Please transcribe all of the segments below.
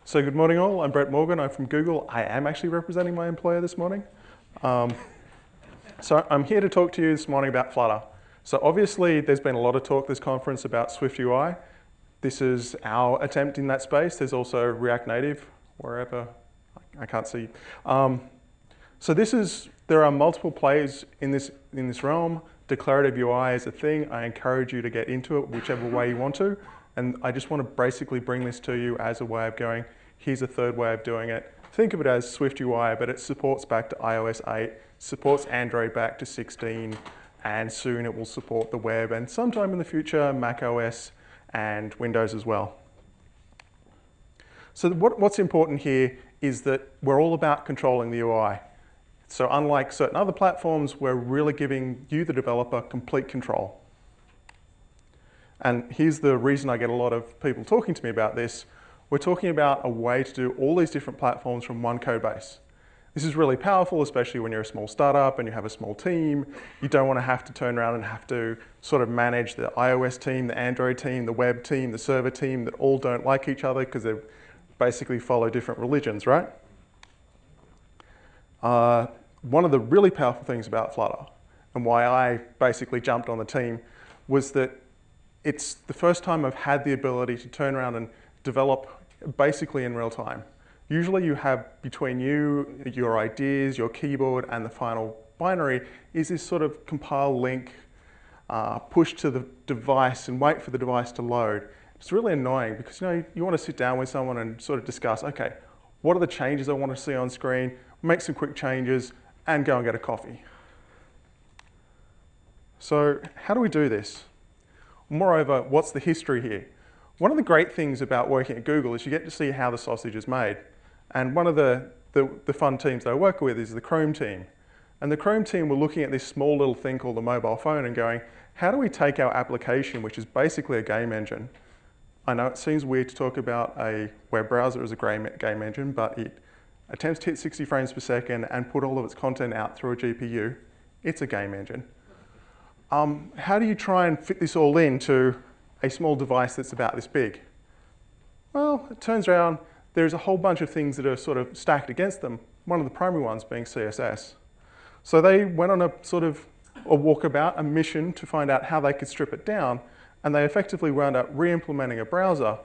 So good morning all, I'm Brett Morgan, I'm from Google. I am actually representing my employer this morning. So I'm here to talk to you this morning about Flutter. So obviously there's been a lot of talk this conference about Swift UI. This is our attempt in that space. There's also React Native, wherever, I can't see. So there are multiple plays in this realm. Declarative UI is a thing. I encourage you to get into it whichever way you want to. And I just want to basically bring this to you as a way of going, here's a third way of doing it. Think of it as Swift UI, but it supports back to iOS 8, supports Android back to 16, and soon it will support the web, and sometime in the future, Mac OS and Windows as well. So what's important here is that we're all about controlling the UI. So unlike certain other platforms, we're really giving you, the developer, complete control. And here's the reason I get a lot of people talking to me about this. We're talking about a way to do all these different platforms from one code base. This is really powerful, especially when you're a small startup and you have a small team. You don't want to have to turn around and have to sort of manage the iOS team, the Android team, the web team, the server team that all don't like each other because they basically follow different religions, right? One of the really powerful things about Flutter and why I basically jumped on the team was that it's the first time I've had the ability to turn around and develop basically in real time. Usually you have between you, your ideas, your keyboard, and the final binary is this sort of compile link, push to the device and wait for the device to load. It's really annoying because you want to sit down with someone and sort of discuss, okay, what are the changes I want to see on screen, make some quick changes, and go and get a coffee. So how do we do this? Moreover, what's the history here? One of the great things about working at Google is you get to see how the sausage is made. And one of the fun teams that I work with is the Chrome team. And the Chrome team were looking at this small little thing called the mobile phone and going, how do we take our application, which is basically a game engine? I know it seems weird to talk about a web browser as a game engine, but it attempts to hit 60 frames per second and put all of its content out through a GPU. It's a game engine. How do you try and fit this all into a small device that's about this big? Well, it turns around there's a whole bunch of things that are sort of stacked against them, one of the primary ones being CSS. So they went on a sort of a walkabout, a mission to find out how they could strip it down, and they effectively wound up re-implementing a browser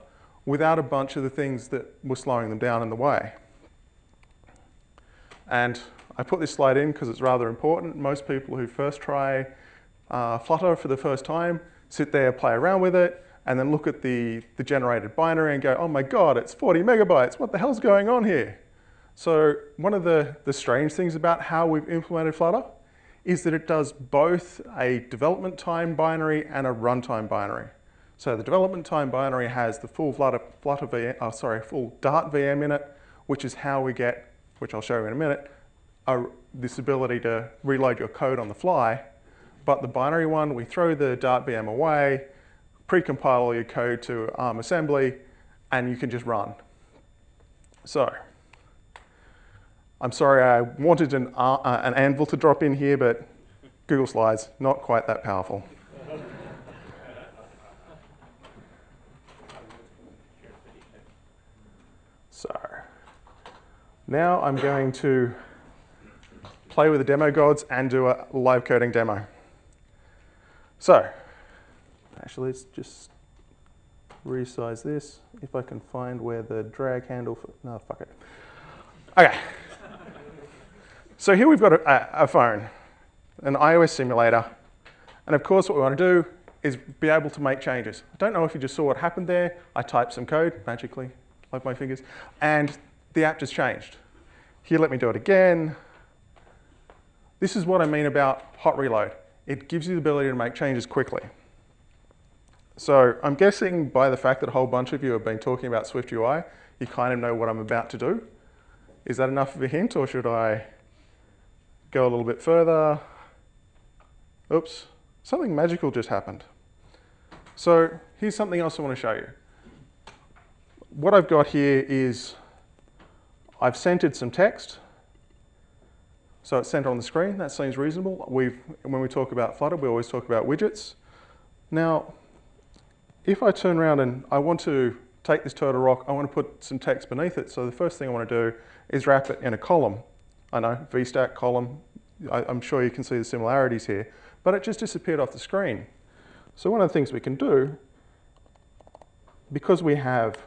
without a bunch of the things that were slowing them down in the way. And I put this slide in because it's rather important. Most people who first try Flutter for the first time sit there, play around with it, and then look at the generated binary and go, oh my God, it's 40 megabytes. What the hell's going on here? So one of the strange things about how we've implemented Flutter is that it does both a development time binary and a runtime binary. So the development time binary has the full full Dart VM in it, which is how we get, which I'll show you in a minute, this ability to reload your code on the fly. But the binary one, we throw the Dart VM away, pre-compile all your code to ARM assembly, and you can just run. So, I'm sorry I wanted an anvil to drop in here, but Google Slides, not quite that powerful. So, now I'm going to play with the demo gods and do a live coding demo. So, actually let's just resize this, if I can find where the drag handle, no, fuck it. Okay, so here we've got a phone, an iOS simulator, and of course what we want to do is be able to make changes. I don't know if you just saw what happened there. I typed some code, magically, like my fingers, and the app just changed. Here, let me do it again. This is what I mean about hot reload. It gives you the ability to make changes quickly. So I'm guessing by the fact that a whole bunch of you have been talking about Swift UI, you kind of know what I'm about to do. Is that enough of a hint, or should I go a little bit further? Oops, something magical just happened. So here's something else I want to show you. What I've got here is I've centered some text. So it's centered on the screen. That seems reasonable. When we talk about Flutter, we always talk about widgets. Now, if I turn around and I want to take this turtle rock, I want to put some text beneath it. So the first thing I want to do is wrap it in a column. I know, VStack column. I'm sure you can see the similarities here, but it just disappeared off the screen. So one of the things we can do, because we have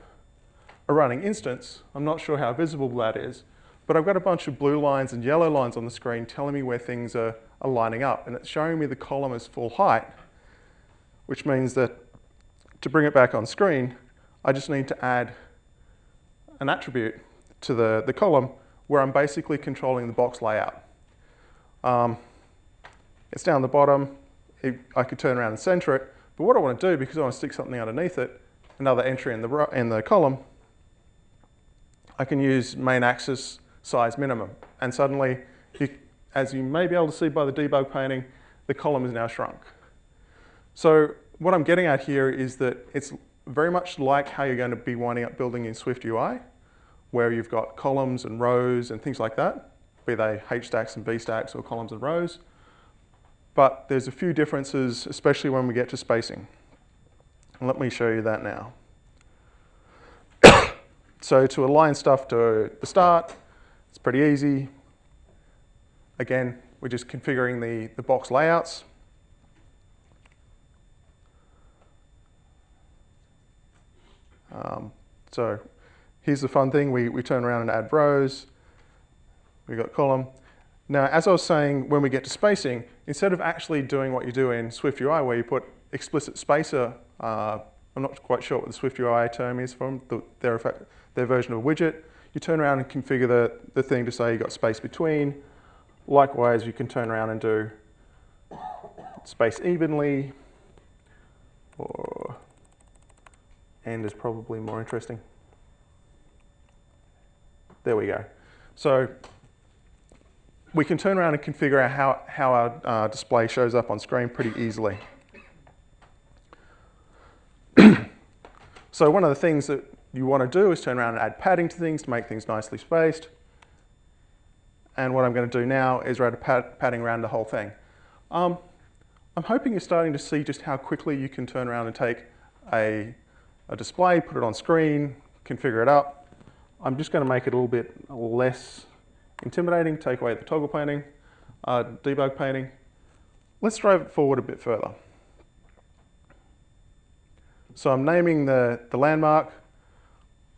a running instance, I'm not sure how visible that is, but I've got a bunch of blue lines and yellow lines on the screen telling me where things are lining up, and it's showing me the column is full height, which means that to bring it back on screen, I just need to add an attribute to the column where I'm basically controlling the box layout. It's down the bottom. I could turn around and center it, but what I want to do, because I want to stick something underneath it, another entry in the column, I can use main axis size minimum, and suddenly, as you may be able to see by the debug painting, the column is now shrunk. So what I'm getting at here is that it's very much like how you're going to be winding up building in Swift UI, where you've got columns and rows and things like that, be they H stacks and B stacks or columns and rows. But there's a few differences, especially when we get to spacing. And let me show you that now. So to align stuff to the start, it's pretty easy. Again, we're just configuring the box layouts. So here's the fun thing. We turn around and add rows. We've got column. Now, as I was saying, when we get to spacing, instead of actually doing what you do in Swift UI, where you put explicit spacer, I'm not quite sure what the Swift UI term is from their version of a widget, you turn around and configure the thing to say you got space between. Likewise, you can turn around and do space evenly, or end is probably more interesting. There we go. So we can turn around and configure out how our display shows up on screen pretty easily. So one of the things that you want to do is turn around and add padding to things to make things nicely spaced. And what I'm going to do now is write a padding around the whole thing. I'm hoping you're starting to see just how quickly you can turn around and take a display, put it on screen, configure it up. I'm just going to make it a little bit less intimidating, take away the toggle painting, debug painting. Let's drive it forward a bit further. So I'm naming the landmark.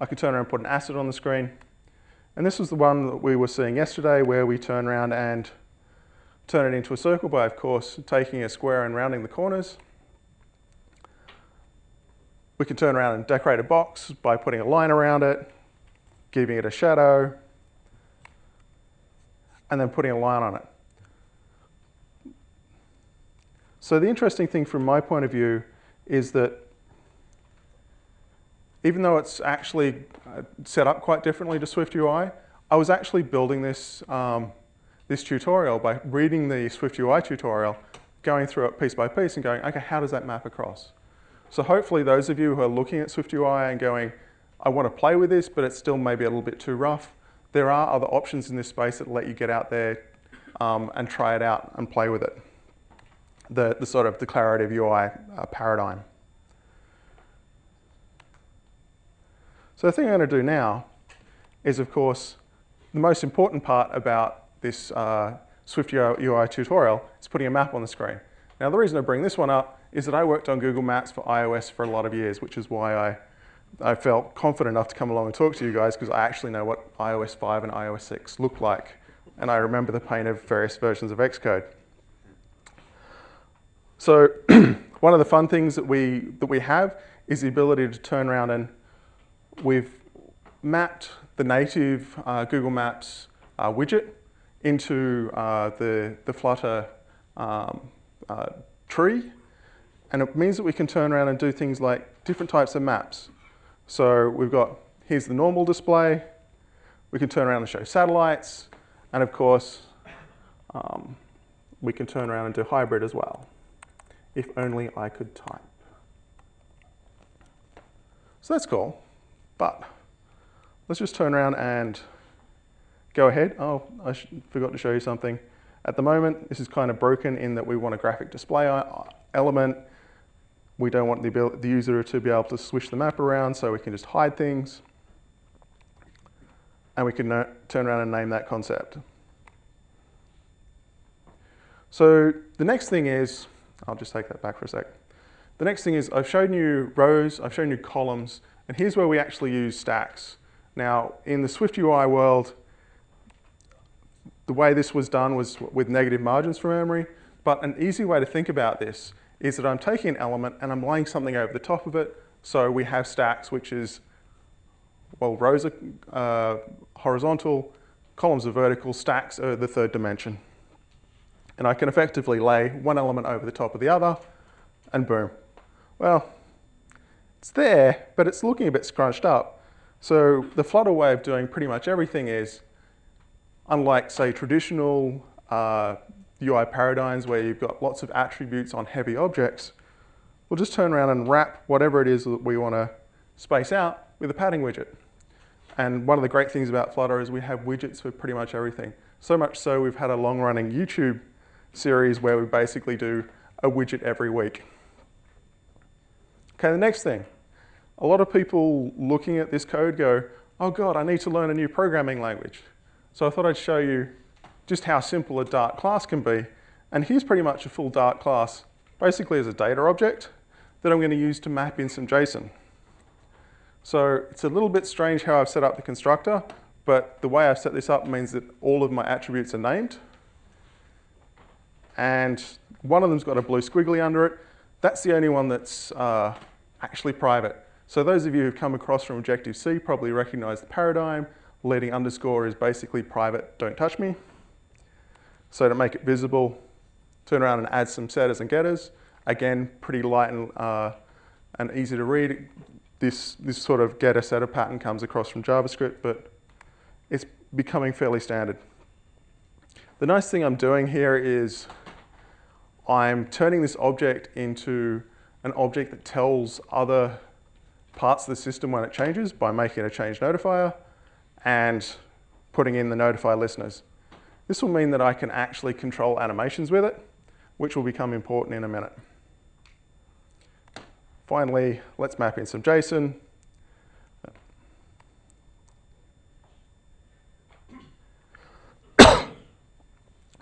I could turn around and put an asset on the screen. And this was the one that we were seeing yesterday, where we turn around and turn it into a circle by, of course, taking a square and rounding the corners. We can turn around and decorate a box by putting a line around it, giving it a shadow, and then putting a line on it. So the interesting thing from my point of view is that even though it's actually set up quite differently to Swift UI, I was actually building this, this tutorial by reading the Swift UI tutorial, going through it piece by piece and going, okay, how does that map across? So hopefully those of you who are looking at Swift UI and going, I want to play with this, but it's still maybe a little bit too rough, there are other options in this space that let you get out there and try it out and play with it. The sort of declarative UI paradigm. So the thing I'm going to do now is, of course, the most important part about this Swift UI tutorial is putting a map on the screen. Now, the reason I bring this one up is that I worked on Google Maps for iOS for a lot of years, which is why I felt confident enough to come along and talk to you guys, because I actually know what iOS 5 and iOS 6 look like, and I remember the pain of various versions of Xcode. So one of the fun things that we have is the ability to turn around, and we've mapped the native Google Maps widget into the Flutter tree, and it means that we can turn around and do things like different types of maps. So we've got, here's the normal display, we can turn around and show satellites, and of course we can turn around and do hybrid as well. If only I could type. So that's cool, but let's just turn around and go ahead. Oh, I forgot to show you something. At the moment, this is kind of broken in that we want a graphic display element. We don't want the user to be able to swish the map around, so we can just hide things. And we can turn around and name that concept. So the next thing is, I'll just take that back for a sec. The next thing is I've shown you rows, I've shown you columns, and here's where we actually use stacks. Now, in the SwiftUI world, the way this was done was with negative margins for memory, but an easy way to think about this is that I'm taking an element and I'm laying something over the top of it. So we have stacks, which is, well, rows are horizontal, columns are vertical, stacks are the third dimension. And I can effectively lay one element over the top of the other, and boom. Well, it's there, but it's looking a bit scrunched up. So the Flutter way of doing pretty much everything is, unlike, say, traditional UI paradigms where you've got lots of attributes on heavy objects, we'll just turn around and wrap whatever it is that we want to space out with a padding widget. And one of the great things about Flutter is we have widgets for pretty much everything. So much so we've had a long-running YouTube series where we basically do a widget every week. Okay, the next thing. A lot of people looking at this code go, oh God, I need to learn a new programming language. So I thought I'd show you just how simple a Dart class can be. And here's pretty much a full Dart class, basically as a data object that I'm going to use to map in some JSON. So it's a little bit strange how I've set up the constructor, but the way I've set this up means that all of my attributes are named. And one of them's got a blue squiggly under it. That's the only one that's actually private. So those of you who've come across from Objective-C probably recognize the paradigm. Leading underscore is basically private, don't touch me. So to make it visible, turn around and add some setters and getters. Again, pretty light and easy to read. This sort of getter setter pattern comes across from JavaScript, but it's becoming fairly standard. The nice thing I'm doing here is I'm turning this object into an object that tells other parts of the system when it changes by making a change notifier and putting in the notify listeners. This will mean that I can actually control animations with it, which will become important in a minute. Finally, let's map in some JSON.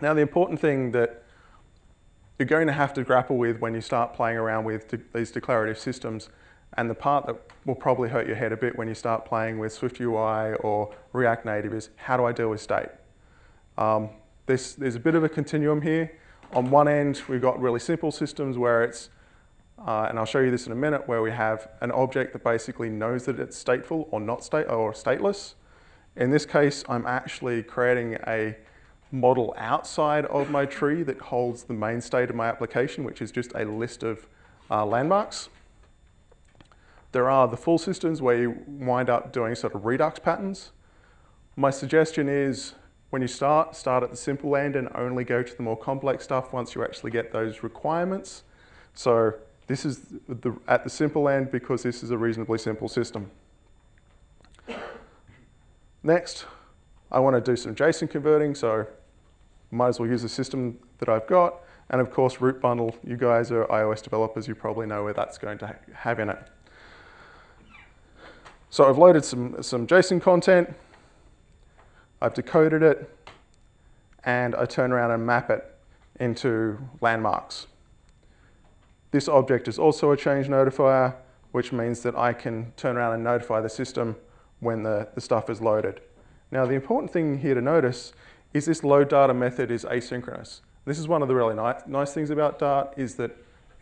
Now, the important thing that you're going to have to grapple with when you start playing around with these declarative systems, and the part that will probably hurt your head a bit when you start playing with SwiftUI or React Native is, how do I deal with state? There's a bit of a continuum here. On one end, we've got really simple systems where it's, and I'll show you this in a minute, where we have an object that basically knows that it's stateful or not or stateless. In this case, I'm actually creating a model outside of my tree that holds the main state of my application, which is just a list of landmarks. There are the full systems where you wind up doing sort of redux patterns. My suggestion is, when you start at the simple end and only go to the more complex stuff once you actually get those requirements. So this is at the simple end because this is a reasonably simple system. Next, I want to do some JSON converting, so might as well use the system that I've got. And of course, root bundle, you guys are iOS developers, you probably know where that's going to have in it. So I've loaded some JSON content, I've decoded it, and I turn around and map it into landmarks. This object is also a change notifier, which means that I can turn around and notify the system when the stuff is loaded. Now, the important thing here to notice is this load data method is asynchronous. This is one of the really nice things about Dart, is that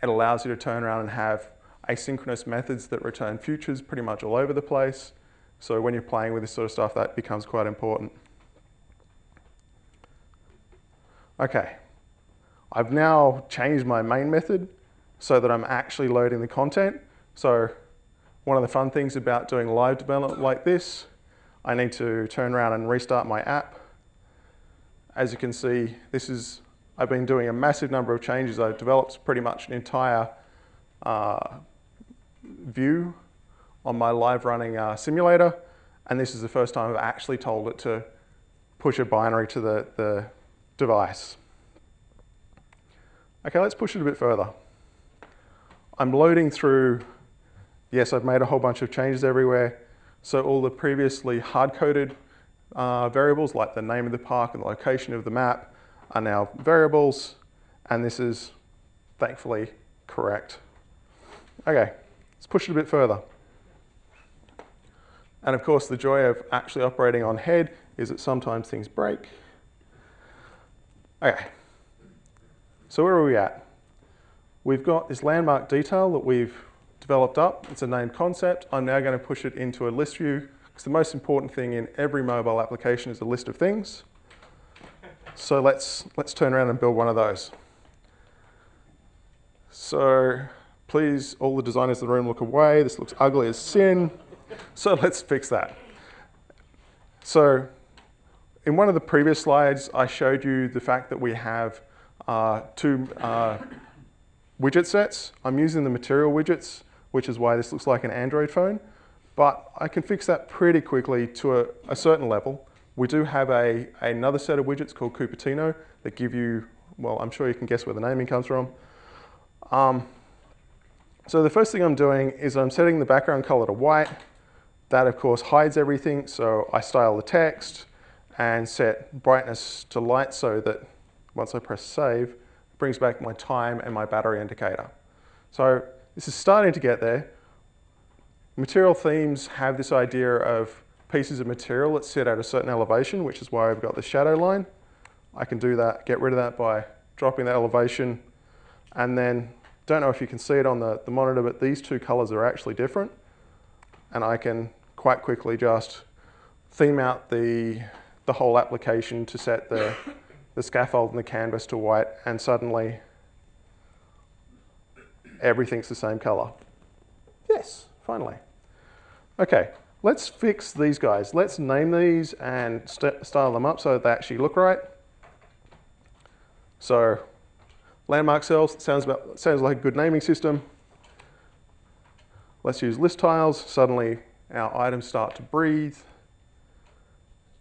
it allows you to turn around and have asynchronous methods that return futures pretty much all over the place. So when you're playing with this sort of stuff, that becomes quite important. Okay, I've now changed my main method so that I'm actually loading the content. So one of the fun things about doing live development like this, I need to turn around and restart my app. As you can see, I've been doing a massive number of changes. I've developed pretty much an entire view on my live running simulator, and this is the first time I've actually told it to push a binary to the device. Okay, let's push it a bit further. I'm loading through, yes, I've made a whole bunch of changes everywhere. So all the previously hard-coded variables, like the name of the park and the location of the map, are now variables, and this is thankfully correct. Okay, let's push it a bit further. And of course, the joy of actually operating on head is that sometimes things break. Okay, so where are we at? We've got this landmark detail that we've developed up. It's a named concept. I'm now going to push it into a list view, because the most important thing in every mobile application is a list of things. So let's turn around and build one of those. So please, all the designers in the room, look away. This looks ugly as sin. So let's fix that. So in one of the previous slides, I showed you the fact that we have two widget sets. I'm using the material widgets, which is why this looks like an Android phone. But I can fix that pretty quickly to a certain level. We do have another set of widgets called Cupertino that give you, well, I'm sure you can guess where the naming comes from. So the first thing I'm doing is I'm setting the background color to white. That, of course, hides everything. So I style the text and set brightness to light so that once I press save, it brings back my time and my battery indicator. So this is starting to get there. Material themes have this idea of pieces of material that sit at a certain elevation, which is why I've got the shadow line. I can do that, get rid of that by dropping the elevation. And then, don't know if you can see it on the monitor, but these two colors are actually different. And I can quite quickly just theme out the whole application to set the scaffold and the canvas to white, and suddenly everything's the same color. Yes, finally. Okay, let's fix these guys. Let's name these and style them up so that they actually look right. So, landmark cells, sounds like a good naming system. Let's use list tiles. Suddenly our items start to breathe.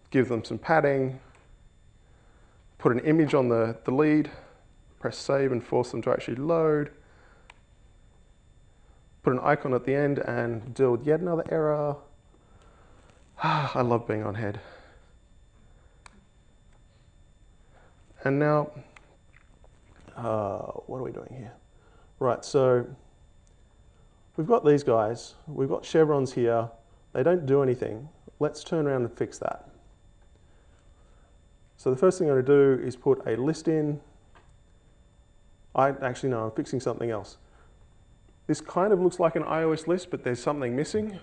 Give them some padding. Put an image on the lead. Press save and force them to actually load. Put an icon at the end and deal with yet another error. I love being on head. And now, what are we doing here? Right, so we've got these guys. We've got chevrons here. They don't do anything. Let's turn around and fix that. So the first thing I'm going to do is put a list in. Actually, no, I'm fixing something else. This kind of looks like an iOS list, but there's something missing,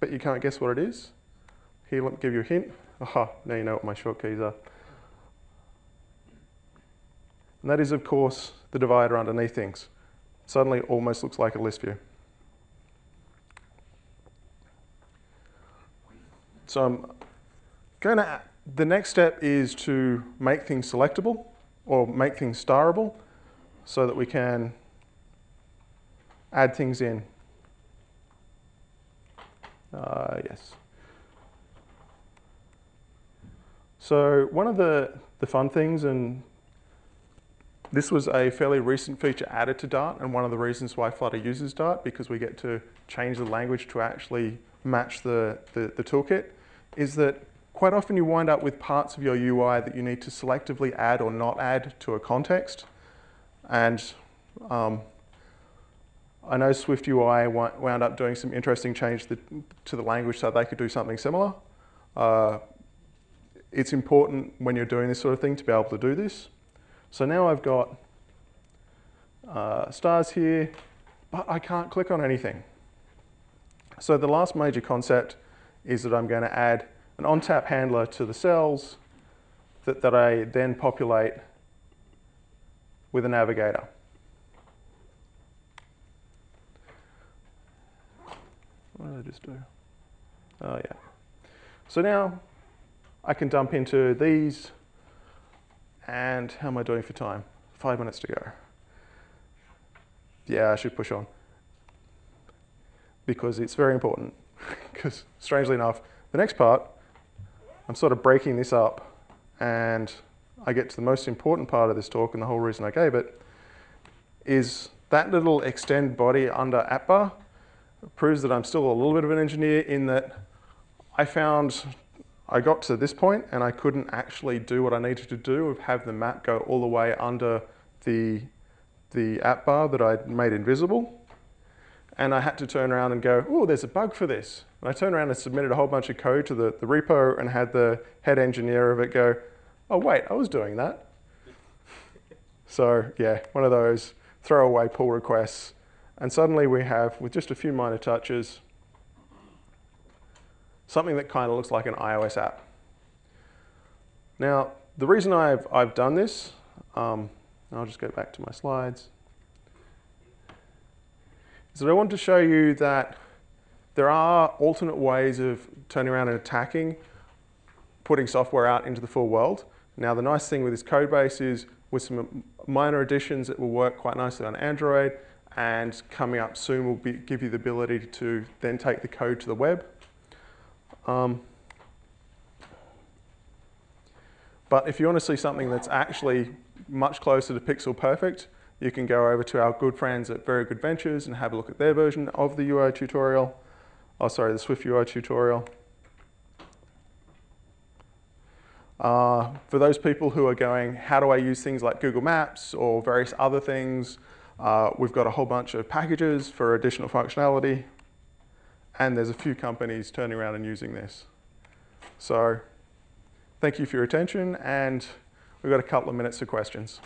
but you can't guess what it is. Here, let me give you a hint. Aha, now you know what my short keys are. And that is, of course, the divider underneath things. Suddenly it almost looks like a list view. So the next step is to make things selectable or make things starable so that we can add things in. Yes. So one of the fun things, and this was a fairly recent feature added to Dart, and one of the reasons why Flutter uses Dart, because we get to change the language to actually match the toolkit, is that quite often you wind up with parts of your UI that you need to selectively add or not add to a context. And I know Swift UI wound up doing some interesting change to the language so they could do something similar. It's important when you're doing this sort of thing to be able to do this. So now I've got stars here, but I can't click on anything. So the last major concept is that I'm going to add an on-tap handler to the cells that I then populate with a navigator. What did I just do? Oh yeah. So now I can dump into these, and how am I doing for time? 5 minutes to go. Yeah, I should push on, because it's very important. Because strangely enough, the next part, I'm sort of breaking this up, and I get to the most important part of this talk, and the whole reason I gave it, is that little extend body under app bar proves that I'm still a little bit of an engineer, in that I got to this point and I couldn't actually do what I needed to do of have the map go all the way under the app bar that I'd made invisible. And I had to turn around and go, oh, there's a bug for this. And I turned around and submitted a whole bunch of code to the repo and had the head engineer of it go, oh, wait, I was doing that. So yeah, one of those throwaway pull requests. And suddenly we have, with just a few minor touches, something that kind of looks like an iOS app. Now, the reason I've done this, I'll just go back to my slides, is that I want to show you that there are alternate ways of turning around and attacking, putting software out into the full world. Now, the nice thing with this code base is, with some minor additions, it will work quite nicely on Android, and coming up soon will give you the ability to then take the code to the web. But if you want to see something that's actually much closer to pixel perfect, you can go over to our good friends at Very Good Ventures and have a look at their version of the UI tutorial. Oh, sorry, the Swift UI tutorial. For those people who are going, how do I use things like Google Maps or various other things, we've got a whole bunch of packages for additional functionality, and there's a few companies turning around and using this. So thank you for your attention, and we've got a couple of minutes for questions.